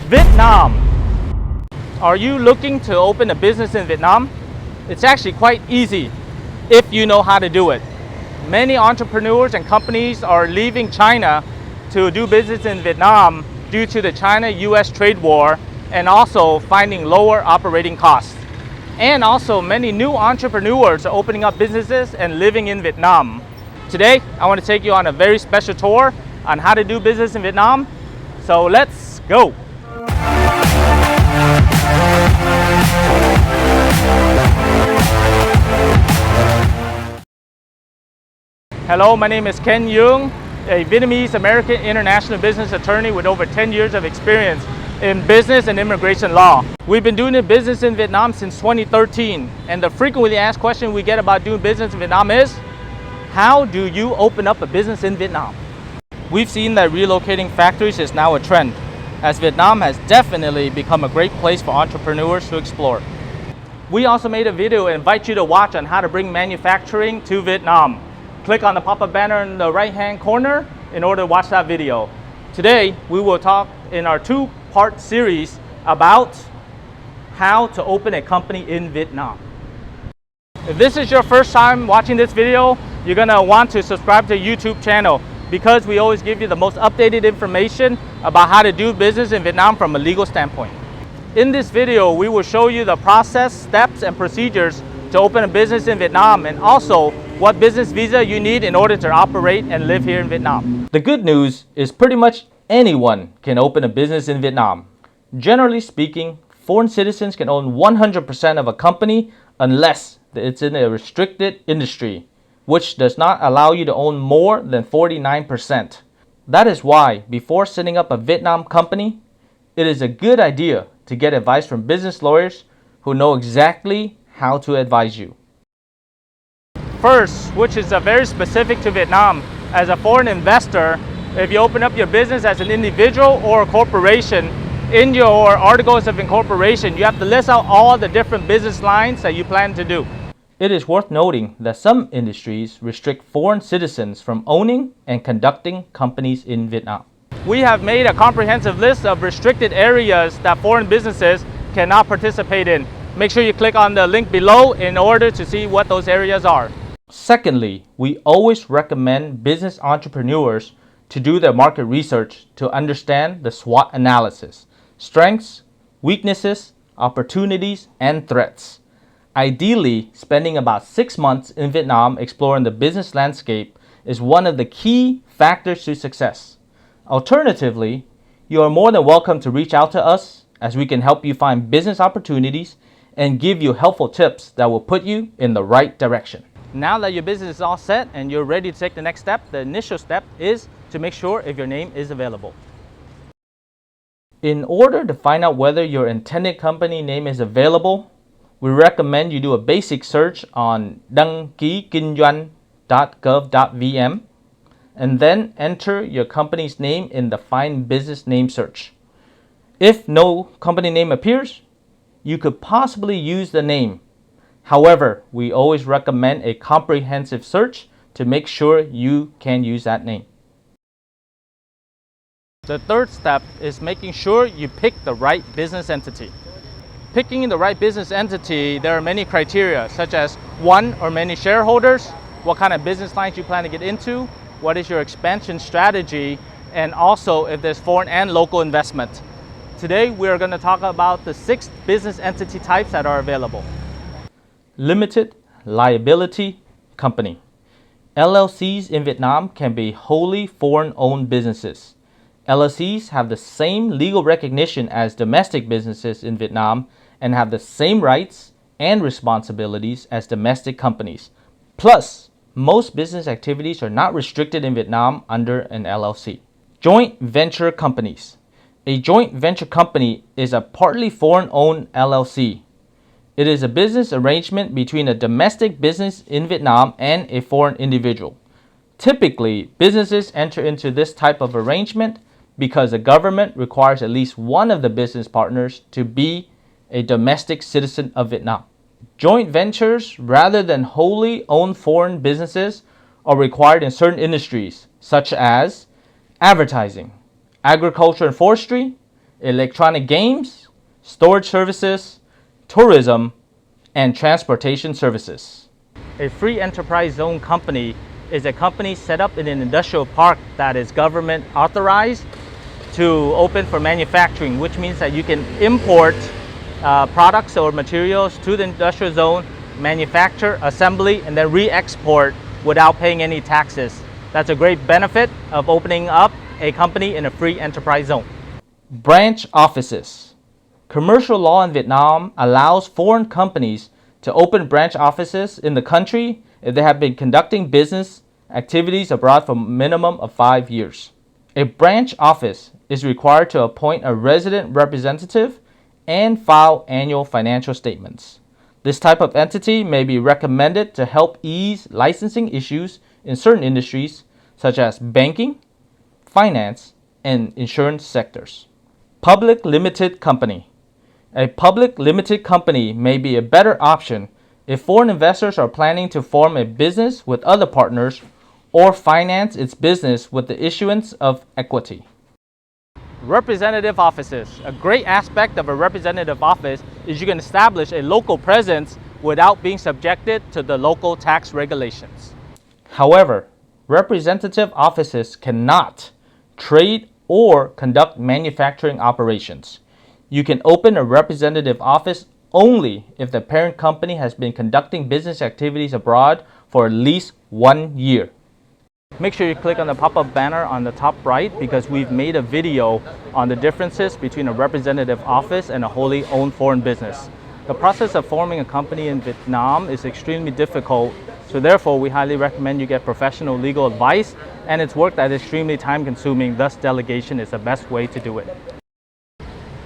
Vietnam. Are you looking to open a business in Vietnam? It's actually quite easy if you know how to do it. Many entrepreneurs and companies are leaving China to do business in Vietnam due to the China-US trade war and also finding lower operating costs. And also many new entrepreneurs are opening up businesses and living in Vietnam. Today, I want to take you on a very special tour on how to do business in Vietnam. So let's go. Hello, my name is Ken Yeung, a Vietnamese-American international business attorney with over 10 years of experience in business and immigration law. We've been doing business in Vietnam since 2013, and the frequently asked question we get about doing business in Vietnam is, how do you open up a business in Vietnam? We've seen that relocating factories is now a trend, as Vietnam has definitely become a great place for entrepreneurs to explore. We also made a video and invite you to watch on how to bring manufacturing to Vietnam. Click on the pop-up banner in the right-hand corner in order to watch that video. Today, we will talk in our two-part series about how to open a company in Vietnam. If this is your first time watching this video, you're gonna want to subscribe to the YouTube channel because we always give you the most updated information about how to do business in Vietnam from a legal standpoint. In this video, we will show you the process, steps, and procedures to open a business in Vietnam, and also what business visa you need in order to operate and live here in Vietnam. The good news is pretty much anyone can open a business in Vietnam. Generally speaking, foreign citizens can own 100% of a company unless it's in a restricted industry, which does not allow you to own more than 49%. That is why, before setting up a Vietnam company, it is a good idea to get advice from business lawyers who know exactly how to advise you. First, which is very specific to Vietnam, as a foreign investor, if you open up your business as an individual or a corporation, in your articles of incorporation, you have to list out all the different business lines that you plan to do. It is worth noting that some industries restrict foreign citizens from owning and conducting companies in Vietnam. We have made a comprehensive list of restricted areas that foreign businesses cannot participate in. Make sure you click on the link below in order to see what those areas are. Secondly, we always recommend business entrepreneurs to do their market research to understand the SWOT analysis, strengths, weaknesses, opportunities, and threats. Ideally, spending about 6 months in Vietnam exploring the business landscape is one of the key factors to success. Alternatively, you are more than welcome to reach out to us as we can help you find business opportunities and give you helpful tips that will put you in the right direction. Now that your business is all set and you're ready to take the next step, the initial step is to make sure if your name is available. In order to find out whether your intended company name is available, we recommend you do a basic search on đăng ký kinh doanh.gov.vn and then enter your company's name in the Find Business Name search. If no company name appears, you could possibly use the name. However, we always recommend a comprehensive search to make sure you can use that name. The third step is making sure you pick the right business entity. Picking the right business entity, there are many criteria, such as one or many shareholders, what kind of business lines you plan to get into, what is your expansion strategy, and also if there's foreign and local investment. Today, we are going to talk about the 6 business entity types that are available. Limited liability company. LLCs in Vietnam can be wholly foreign-owned businesses. LLCs have the same legal recognition as domestic businesses in Vietnam and have the same rights and responsibilities as domestic companies. Plus, most business activities are not restricted in Vietnam under an LLC. Joint venture companies. A joint venture company is a partly foreign-owned LLC. It is a business arrangement between a domestic business in Vietnam and a foreign individual. Typically, businesses enter into this type of arrangement because the government requires at least one of the business partners to be a domestic citizen of Vietnam. Joint ventures, rather than wholly owned foreign businesses, are required in certain industries such as advertising, agriculture and forestry, electronic games, storage services, tourism, and transportation services. A free enterprise zone company is a company set up in an industrial park that is government authorized to open for manufacturing, which means that you can import products or materials to the industrial zone, manufacture, assembly, and then re-export without paying any taxes. That's a great benefit of opening up a company in a free enterprise zone. Branch offices. Commercial law in Vietnam allows foreign companies to open branch offices in the country if they have been conducting business activities abroad for a minimum of 5 years. A branch office is required to appoint a resident representative and file annual financial statements. This type of entity may be recommended to help ease licensing issues in certain industries such as banking, finance, and insurance sectors. Public limited company. A public limited company may be a better option if foreign investors are planning to form a business with other partners or finance its business with the issuance of equity. Representative offices. A great aspect of a representative office is you can establish a local presence without being subjected to the local tax regulations. However, representative offices cannot trade or conduct manufacturing operations. You can open a representative office only if the parent company has been conducting business activities abroad for at least 1 year. Make sure you click on the pop-up banner on the top right because we've made a video on the differences between a representative office and a wholly owned foreign business. The process of forming a company in Vietnam is extremely difficult, so therefore we highly recommend you get professional legal advice, and it's work that is extremely time-consuming, thus delegation is the best way to do it.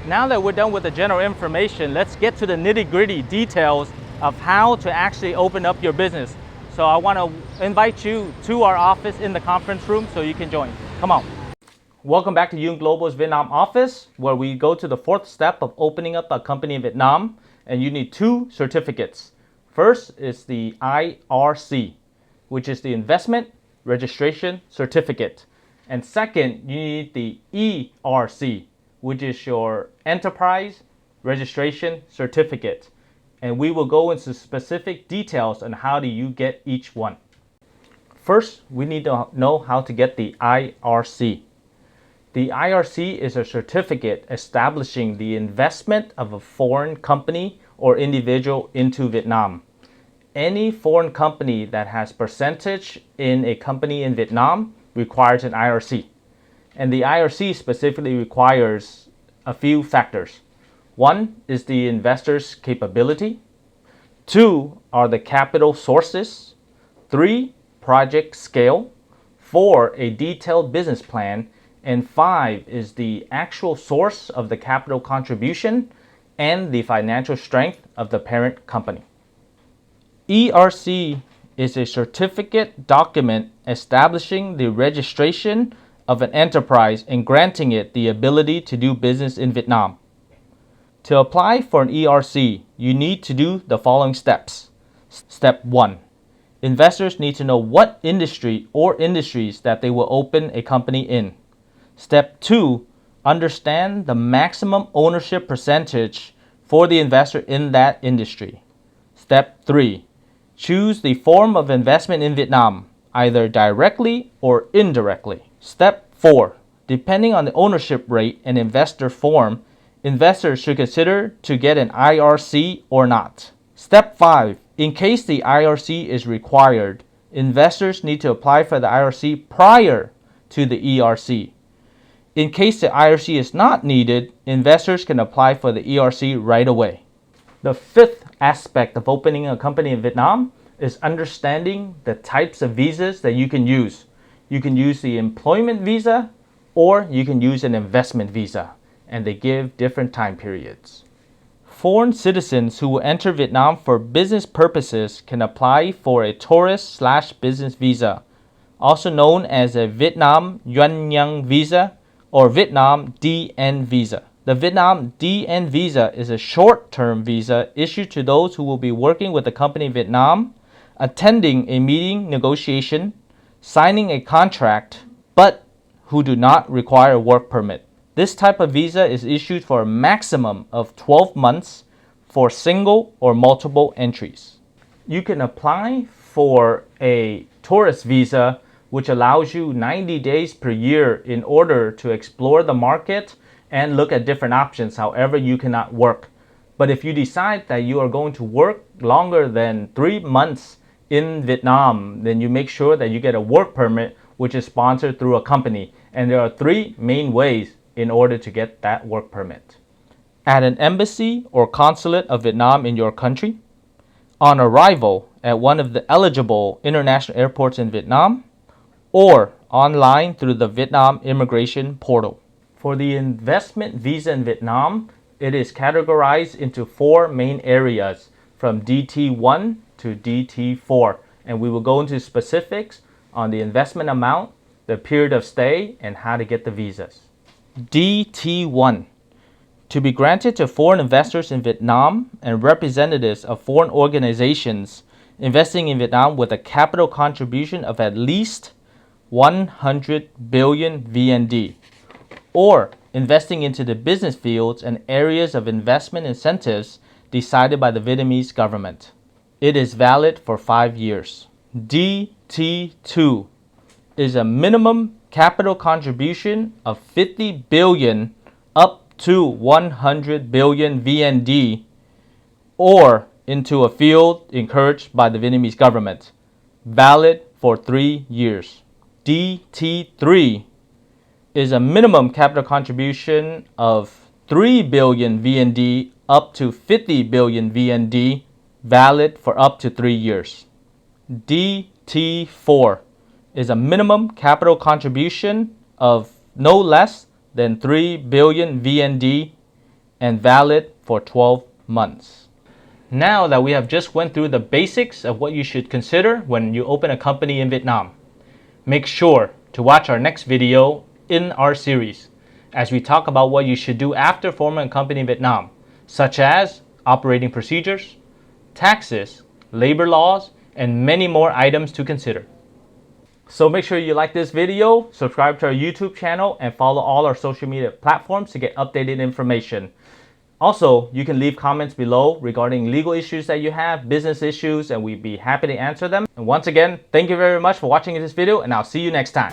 Now that we're done with the general information, let's get to the nitty-gritty details of how to actually open up your business. So I want to invite you to our office in the conference room so you can join. Come on. Welcome back to Yung Global's Vietnam office, where we go to the fourth step of opening up a company in Vietnam, and you need 2 certificates. First is the IRC, which is the Investment Registration Certificate. And second, you need the ERC, which is your Enterprise Registration Certificate. And we will go into specific details on how do you get each one. First, we need to know how to get the IRC. The IRC is a certificate establishing the investment of a foreign company or individual into Vietnam. Any foreign company that has percentage in a company in Vietnam requires an IRC. And the IRC specifically requires a few factors. 1 is the investor's capability. 2 are the capital sources. 3, project scale. 4, a detailed business plan. And 5 is the actual source of the capital contribution and the financial strength of the parent company. ERC is a certificate document establishing the registration of an enterprise and granting it the ability to do business in Vietnam. To apply for an ERC, you need to do the following steps. Step 1. Investors need to know what industry or industries that they will open a company in. Step 2. Understand the maximum ownership percentage for the investor in that industry. Step 3. Choose the form of investment in Vietnam, either directly or indirectly. Step 4. Depending on the ownership rate and investor form, investors should consider to get an IRC or not. Step 5. In case the IRC is required, investors need to apply for the IRC prior to the ERC. In case the IRC is not needed, investors can apply for the ERC right away. The 5th aspect of opening a company in Vietnam is understanding the types of visas that you can use. You can use the employment visa or you can use an investment visa, and they give different time periods. Foreign citizens who will enter Vietnam for business purposes can apply for a tourist/business visa, also known as a Vietnam Doanh Nhân visa or Vietnam DN visa. The Vietnam DN visa is a short-term visa issued to those who will be working with the company in Vietnam, attending a meeting negotiation, signing a contract, but who do not require a work permit. This type of visa is issued for a maximum of 12 months for single or multiple entries. You can apply for a tourist visa, which allows you 90 days per year in order to explore the market and look at different options. However, you cannot work. But if you decide that you are going to work longer than 3 months in Vietnam, then you make sure that you get a work permit, which is sponsored through a company. And there are 3 main ways in order to get that work permit. At an embassy or consulate of Vietnam in your country, on arrival at one of the eligible international airports in Vietnam, or online through the Vietnam Immigration Portal. For the investment visa in Vietnam, it is categorized into 4 main areas from DT1 to DT4, and we will go into specifics on the investment amount, the period of stay, and how to get the visas. DT1. To be granted to foreign investors in Vietnam and representatives of foreign organizations investing in Vietnam with a capital contribution of at least 100 billion VND, or investing into the business fields and areas of investment incentives decided by the Vietnamese government. It is valid for 5 years. DT2 is a minimum capital contribution of 50 billion up to 100 billion VND, or into a field encouraged by the Vietnamese government. Valid for 3 years. DT3 is a minimum capital contribution of 3 billion VND up to 50 billion VND, valid for up to 3 years. DT4 is a minimum capital contribution of no less than 3 billion VND and valid for 12 months. Now that we have just went through the basics of what you should consider when you open a company in Vietnam, make sure to watch our next video in our series as we talk about what you should do after forming a company in Vietnam, such as operating procedures, taxes, labor laws, and many more items to consider. So make sure you like this video, subscribe to our YouTube channel, and follow all our social media platforms to get updated information. Also, you can leave comments below regarding legal issues that you have, business issues, and we'd be happy to answer them. And once again, thank you very much for watching this video, and I'll see you next time.